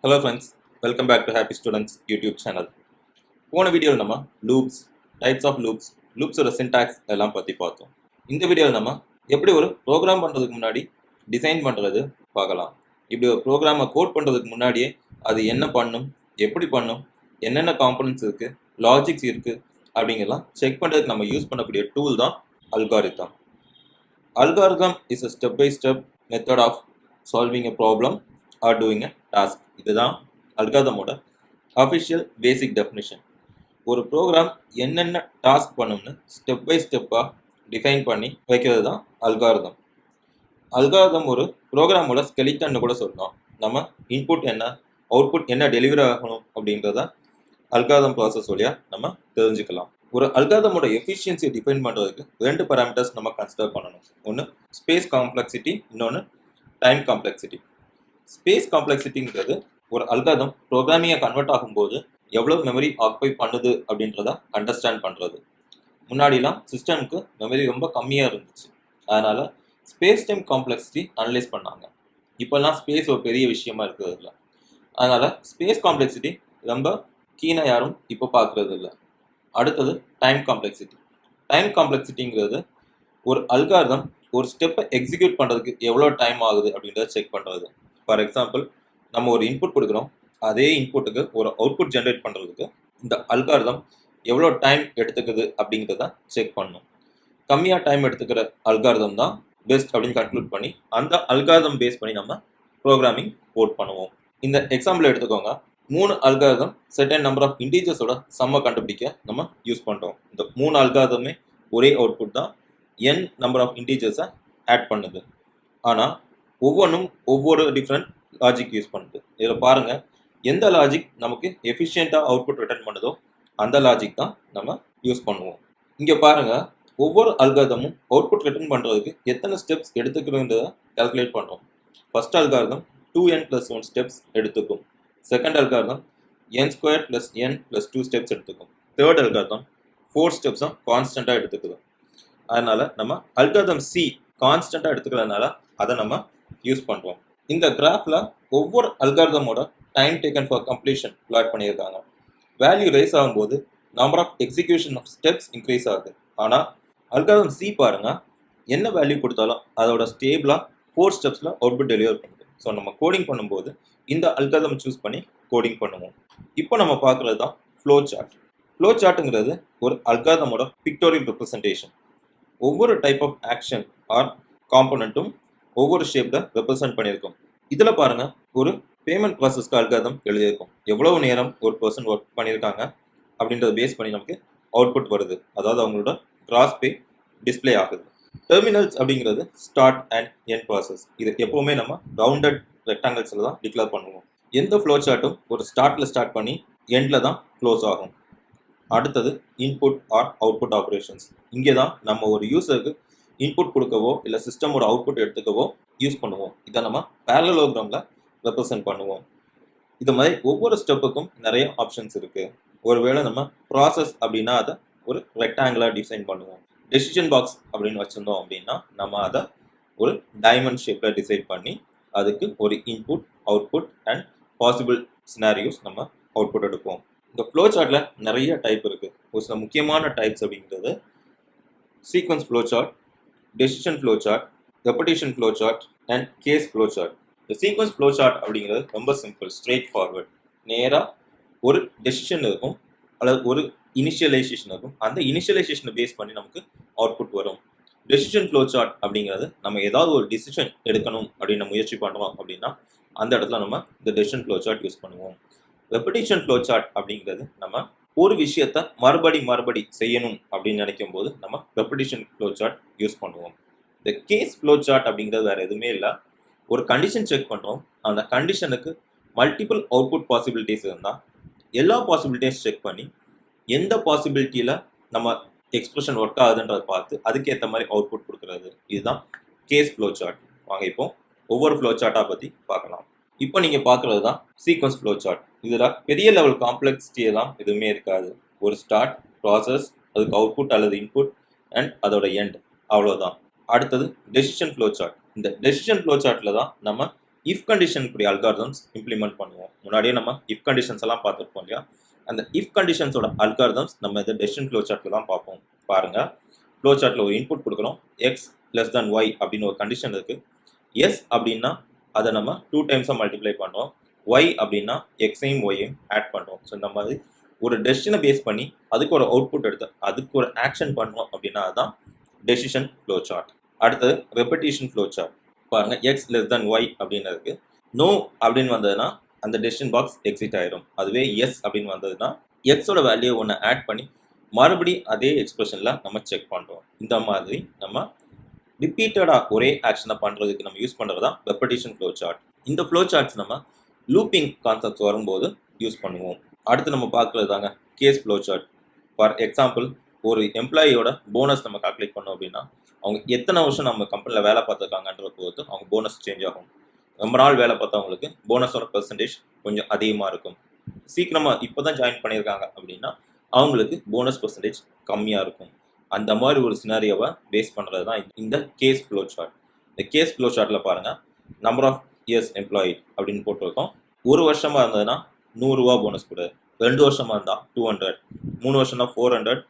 Hello friends, welcome back to Happy Students YouTube channel. போன வீடியோவில் நம்ம லூப்ஸ், டைப்ஸ் ஆஃப் லூப்ஸோட சின்டாக்ஸ் எல்லாம் பற்றி பார்த்தோம். இந்த வீடியோவில் நம்ம எப்படி ஒரு ப்ரோக்ராம் பண்ணுறதுக்கு முன்னாடி டிசைன் பண்ணுறது பார்க்கலாம். இப்படி ஒரு ப்ரோக்ராமை கோட் பண்ணுறதுக்கு முன்னாடியே அது என்ன பண்ணும், எப்படி பண்ணும், என்னென்ன காம்பனன்ட்ஸ் இருக்குது, லாஜிக்ஸ் இருக்குது அப்படிங்கெல்லாம் செக் பண்ணுறதுக்கு நம்ம யூஸ் பண்ணக்கூடிய டூல் தான் algorithm. Algorithm is a step-by-step method of solving a problem or doing a task. இதுதான் அல்காரிதமோட அஃபிஷியல் பேசிக் டெஃபினிஷன். ஒரு ப்ரோக்ராம் என்னென்ன டாஸ்க் பண்ணும்னு ஸ்டெப் பை ஸ்டெப்பாக டிஃபைன் பண்ணி வைக்கிறது தான் அல்காரிதம். அல்காரிதம் ஒரு ப்ரோக்ராமோட ஸ்கெலிட்டன்னு கூட சொல்லலாம். நம்ம இன்புட் என்ன, அவுட்புட் என்ன டெலிவரி ஆகணும் அப்படின்றத அல்காரிதம் ப்ராசஸ் வழியாக நம்ம தெரிஞ்சுக்கலாம். ஒரு அல்காரிதமோட எஃபிஷியன்சியை டிஃபைன் பண்ணுறதுக்கு ரெண்டு பேராமீட்டர்ஸ் நம்ம கன்சிடர் பண்ணணும். ஒன்று ஸ்பேஸ் காம்ப்ளெக்சிட்டி, இன்னொன்று டைம் காம்ப்ளெக்சிட்டி. ஸ்பேஸ் காம்ப்ளெக்சிட்டிங்கிறது ஒரு அல்காரிதம் ப்ரோக்ராமிங்கை கன்வெர்ட் ஆகும்போது எவ்வளோ மெமரி ஆக்குபை பண்ணுது அப்படின்றத அண்டர்ஸ்டாண்ட் பண்ணுறது. முன்னாடிலாம் சிஸ்டமுக்கு மெமரி ரொம்ப கம்மியாக இருந்துச்சு, அதனால் ஸ்பேஸ் டைம் காம்ப்ளெக்சிட்டி அனலைஸ் பண்ணாங்க. இப்போல்லாம் ஸ்பேஸ் ஒரு பெரிய விஷயமா இருக்கிறது இல்லை, அதனால் ஸ்பேஸ் காம்ப்ளெக்சிட்டி ரொம்ப கீனாக யாரும் இப்போ பார்க்குறது இல்லை. அடுத்தது டைம் காம்ப்ளெக்சிட்டி. டைம் காம்ப்ளெக்சிட்டிங்கிறது ஒரு அல்காரிதம் ஒரு ஸ்டெப்பை எக்ஸிக்யூட் பண்ணுறதுக்கு எவ்வளோ டைம் ஆகுது அப்படின்றத செக் பண்ணுறது. ஃபார் எக்ஸாம்பிள், நம்ம ஒரு இன்புட் கொடுக்குறோம், அதே இன்புட்டுக்கு ஒரு அவுட்புட் ஜென்ரேட் பண்ணுறதுக்கு இந்த அல்காரிதம் எவ்வளோ டைம் எடுத்துக்குது அப்படிங்கிறத செக் பண்ணணும். கம்மியாக டைம் எடுத்துக்கிற அல்காரிதம் தான் பெஸ்ட் அப்படின்னு கன்க்ளூட் பண்ணி அந்த அல்காரிதம் பேஸ் பண்ணி நம்ம ப்ரோக்ராமிங் கோட் பண்ணுவோம். இந்த எக்ஸாம்பிள் எடுத்துக்கோங்க. 3 அல்காரிதம் செர்டன் நம்பர் ஆஃப் இன்டீஜர்ஸோட சம்மை கண்டுபிடிக்க நம்ம யூஸ் பண்ணுறோம். இந்த 3 அல்காரிதமே ஒரே அவுட்புட் தான், n நம்பர் ஆஃப் இன்டீஜர்ஸை ஆட் பண்ணுது. ஆனால் ஒவ்வொன்றும் ஒவ்வொரு டிஃப்ரெண்ட் லாஜிக் யூஸ் பண்ணுது. இதில் பாருங்கள், எந்த லாஜிக் நமக்கு எஃபிஷியண்ட்டாக அவுட்புட் ரிட்டர்ன் பண்ணுதோ அந்த லாஜிக் தான் நம்ம யூஸ் பண்ணுவோம். இங்கே பாருங்கள், ஒவ்வொரு அல்காரிதமும் அவுட்புட் ரிட்டர்ன் பண்ணுறதுக்கு எத்தனை ஸ்டெப்ஸ் எடுத்துக்கிறோன்றதை கால்குலேட் பண்ணுறோம். ஃபர்ஸ்ட் அல்காரிதம் 2n+1 ஸ்டெப்ஸ் எடுத்துக்கும். Second algorithm n² + n + 2 steps எடுத்துக்கும். தேர்ட் அல்காரிதம் 4 ஸ்டெப்ஸும் கான்ஸ்டண்ட்டாக எடுத்துக்குது. அதனால் நம்ம அல்காரிதம் சி கான்ஸ்டண்ட்டாக எடுத்துக்கிறதுனால அதை நம்ம யூஸ் பண்ணுறோம். இந்த கிராஃபில் ஒவ்வொரு அல்காரிதமோட time taken for completion plot பண்ணியிருக்காங்க. வேல்யூ ரைஸ் ஆகும்போது number of execution of steps increase ஆகுது. ஆனால் அல்காரிதம் சி பாருங்கள், என்ன வேல்யூ கொடுத்தாலும் அதோட ஸ்டேபிளாக 4 ஸ்டெப்ஸில் அவுட்புட் டெலிவர் பண்ணுது. ஸோ நம்ம கோடிங் பண்ணும்போது இந்த அல்காரிதம் சூஸ் பண்ணி கோடிங் பண்ணுவோம். இப்போ நம்ம பார்க்குறது தான் ஃப்ளோ சார்ட். ஃப்ளோ சார்ட்டுங்கிறது ஒரு அல்காரிதமோட பிக்டோரியல் ரெப்ரசன்டேஷன். ஒவ்வொரு டைப் ஆஃப் ஆக்ஷன் ஆர் காம்பனண்ட்டும் ஒவ்வொரு ஷேப்பில் ரெப்ரசன்ட் பண்ணியிருக்கோம். இதில் பாருங்கள், ஒரு பேமெண்ட் ப்ராசஸ்க்கு அல்காரிதம் எழுதியிருக்கும். எவ்வளவு நேரம் ஒரு பர்சன் ஒர்க் பண்ணியிருக்காங்க அப்படின்றத பேஸ் பண்ணி நமக்கு அவுட்புட் வருது, அதாவது அவங்களோட கிராஸ் பே டிஸ்பிளே ஆகுது. டெர்மினல்ஸ் அப்படிங்கிறது ஸ்டார்ட் அண்ட் எண்ட் ப்ராசஸ். இது எப்போவுமே நம்ம ரவுண்டட் ரெக்டாங்கிள்ஸில் தான் டிக்ளேர் பண்ணுவோம். எந்த ஃப்ளோ சார்ட்டும் ஒரு ஸ்டார்ட்டில் ஸ்டார்ட் பண்ணி எண்டில் தான் க்ளோஸ் ஆகும். அடுத்தது இன்புட் ஆர் அவுட்புட் ஆப்ரேஷன்ஸ். இங்கே தான் நம்ம ஒரு யூசருக்கு இன்புட் கொடுக்கவோ இல்லை சிஸ்டமோட அவுட்புட் எடுத்துக்கவோ யூஸ் பண்ணுவோம். இதை நம்ம பேரலோகிராமில் ரெப்ரசன்ட் பண்ணுவோம். இது மாதிரி ஒவ்வொரு ஸ்டெப்புக்கும் நிறைய ஆப்ஷன்ஸ் இருக்குது. ஒருவேளை நம்ம ப்ராசஸ் அப்படின்னா அதை ஒரு ரெக்டாங்குலர் டிசைன் பண்ணுவோம். டெசிஷன் பாக்ஸ் அப்படின்னு வச்சுருந்தோம் அப்படின்னா நம்ம அதை ஒரு டைமண்ட் ஷேப்பில் டிசைன் பண்ணி அதுக்கு ஒரு input, output and possible scenarios நம்ம அவுட்புட் எடுப்போம். இந்த ஃப்ளோ சார்ட்டில் நிறைய டைப் இருக்குது. ஒரு சில முக்கியமான டைப்ஸ் அப்படிங்கிறது sequence flow chart, decision flow chart, repetition flow chart and case flow chart. இந்த சீக்வன்ஸ் ஃப்ளோ சார்ட் அப்படிங்கிறது ரொம்ப சிம்பிள், ஸ்ட்ரெயிட் ஃபார்வர்ட். நேராக ஒரு டெசிஷன் இருக்கும் அல்லது ஒரு இனிஷியலைசேஷன் இருக்கும். அந்த இனிஷியலைசேஷனை பேஸ் பண்ணி நமக்கு அவுட்புட் வரும். டெசிஷன் ஃப்ளோ சார்ட் அப்படிங்கிறது நம்ம ஏதாவது ஒரு டிசிஷன் எடுக்கணும் அப்படின்னு முயற்சி பண்ணுறோம் அப்படின்னா அந்த இடத்துல நம்ம இந்த டெசிஷன் ஃப்ளோ சார்ட் யூஸ் பண்ணுவோம். ரெப்படிஷன் ஃப்ளோ சார்ட் அப்படிங்கிறது நம்ம ஒரு விஷயத்தை மறுபடி செய்யணும் அப்படின்னு நினைக்கும் போது நம்ம ரெப்படிஷன் ஃப்ளோ சார்ட் யூஸ் பண்ணுவோம். இந்த கேஸ் ஃப்ளோ சார்ட் அப்படிங்கிறது வேறு எதுவுமே இல்லை. ஒரு கண்டிஷன் செக் பண்ணுறோம், அந்த கண்டிஷனுக்கு மல்டிபிள் அவுட்புட் பாசிபிலிட்டிஸ் இருந்தால் எல்லா பாசிபிலிட்டிஸ் செக் பண்ணி எந்த பாசிபிலிட்டியில் நம்ம எக்ஸ்பிரஷன் ஒர்க் ஆகுதுன்றதை பார்த்து அதுக்கேற்ற மாதிரி அவுட்புட் கொடுக்குறது. இதுதான் கேஸ் ஃப்ளோ சார்ட். வாங்க இப்போ ஒவ்வொரு ஃப்ளோ சார்ட்டாக பற்றி பார்க்கலாம். இப்போ நீங்கள் பார்க்குறது தான் சீக்வன்ஸ் ஃப்ளோ சார்ட். இதில் பெரிய லெவல் காம்ப்ளெக்சிட்டியெல்லாம் எதுவுமே இருக்காது. ஒரு ஸ்டார்ட், ப்ராசஸ், அதுக்கு அவுட்புட் அல்லது இன்புட் அண்ட் அதோட எண்ட், அவ்வளோதான். அடுத்தது டெசிஷன் ஃப்ளோ சார்ட். இந்த டெசிஷன் ஃப்ளோ சார்ட்டில் தான் நம்ம இஃப் கண்டிஷனுக்குரிய அல்காரிதம்ஸ் இம்ப்ளிமெண்ட் பண்ணுவோம். முன்னாடியே நம்ம இஃப் கண்டிஷன்ஸ் எல்லாம் பார்த்துருப்போம் இல்லையா? அந்த இஃப் கண்டிஷன்ஸோட அல்காரிதம்ஸ் நம்ம இந்த டெசிஷன் ஃப்ளோ சார்ட்டில் தான் பார்ப்போம். பாருங்க, ஃப்ளோ சார்ட்டில் ஒரு இன்புட் கொடுக்குறோம். எக்ஸ் லெஸ் தென் ஒய் அப்படின்னு ஒரு கண்டிஷன் இருக்கு. எஸ் அப்படின்னா அதை நம்ம 2 டைம்ஸாக மல்டிப்ளை பண்ணுறோம். ஒய் அப்படின்னா எக்ஸையும் ஒய்யும் ஆட் பண்ணுறோம். ஸோ இந்த மாதிரி ஒரு டெசிஷனை பேஸ் பண்ணி அதுக்கு ஒரு அவுட்புட் எடுத்து அதுக்கு ஒரு ஆக்ஷன் பண்ணுறோம் அப்படின்னா அதுதான் டெசிஷன் ஃப்ளோ சார்ட். அடுத்தது ரெப்படிஷன் ஃப்ளோ சார்ட். பாருங்க, எக்ஸ் லெஸ் தென் ஒய் அப்படின்னு இருக்கு. நோ அப்படின்னு வந்ததுன்னா அந்த டெசிஷன் பாக்ஸ் எக்ஸிட் ஆயிடும். அதுவே எஸ் அப்படின்னு வந்ததுன்னா எக்ஸோட வேல்யூ ஒன்று ஆட் பண்ணி மறுபடியும் அதே எக்ஸ்பிரஷனில் நம்ம செக் பண்ணுறோம். இந்த மாதிரி நம்ம ரிப்பீட்டடாக ஒரே ஆக்ஷனை பண்ணுறதுக்கு நம்ம யூஸ் பண்ணுறது தான் ரெப்படிஷன் ஃப்ளோ சார்ட். இந்த ஃப்ளோ சார்ட்ஸ் நம்ம லூப்பிங் கான்செப்ட்ஸ் வரும்போது யூஸ் பண்ணுவோம். அடுத்து நம்ம பார்க்குறது தாங்க case flow chart. For example, ஒரு எம்ப்ளாயியோட போனஸ் நம்ம கால்குலேட் பண்ணோம் அப்படின்னா அவங்க எத்தனை வருஷம் நம்ம கம்பெனியில் வேலை பார்த்துருக்காங்கன்ற பொறுத்து அவங்க போனஸ் சேஞ்ச் ஆகும். ரொம்ப நாள் வேலை பார்த்தவங்களுக்கு போனஸோட பெர்சன்டேஜ் கொஞ்சம் அதிகமாக இருக்கும். சீக்கிரமாக இப்போ தான் ஜாயின் பண்ணியிருக்காங்க அப்படின்னா அவங்களுக்கு போனஸ் பெர்சன்டேஜ் கம்மியாக இருக்கும். அந்த மாதிரி ஒரு சினாரியோவை பேஸ் பண்ணுறது தான் இந்த கேஸ் ஃப்ளோ சார்ட். இந்த கேஸ் ஃப்ளோ சார்ட்டில் பாருங்கள், நம்பர் ஆஃப் இயர்ஸ் எம்ப்ளாயி அப்படின்னு போட்டிருக்கோம். ஒரு வருஷமாக இருந்ததுன்னா 100 ரூபா போனஸ் கொடு, 2 வருஷமாக இருந்தால் 200, 3 வருஷம்னா 400,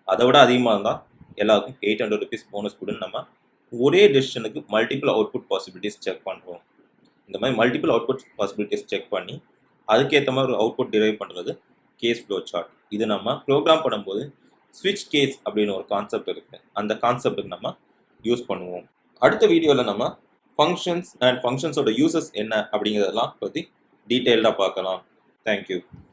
அதை விட அதிகமாக இருந்தால் எல்லாருக்கும் 800 ருபீஸ் போனஸ் கொடுன்னு நம்ம ஒரே டெசிஷனுக்கு மல்டிபிள் அவுட்புட் பாசிபிலிட்டிஸ் செக் பண்ணுறோம். இந்த மாதிரி மல்டிபிள் அவுட்புட் பாசிபிலிட்டிஸ் செக் பண்ணி அதுக்கேற்ற மாதிரி ஒரு அவுட்புட் டிரைவ் பண்ணுறது கேஸ் ஃப்ளோ சார்ட். இது நம்ம ப்ரோக்ராம் பண்ணும்போது ஸ்விட்ச் கேஸ் அப்படின்னு ஒரு கான்செப்ட் இருக்குது. அந்த கான்செப்டுக்கு நம்ம யூஸ் பண்ணுவோம். அடுத்த வீடியோவில் நம்ம ஃபங்க்ஷன்ஸ் அண்ட் ஃபங்க்ஷன்ஸோட யூசஸ் என்ன அப்படிங்கிறதெல்லாம் பற்றி டீட்டெயில்டாக பார்க்கலாம். தேங்க்யூ.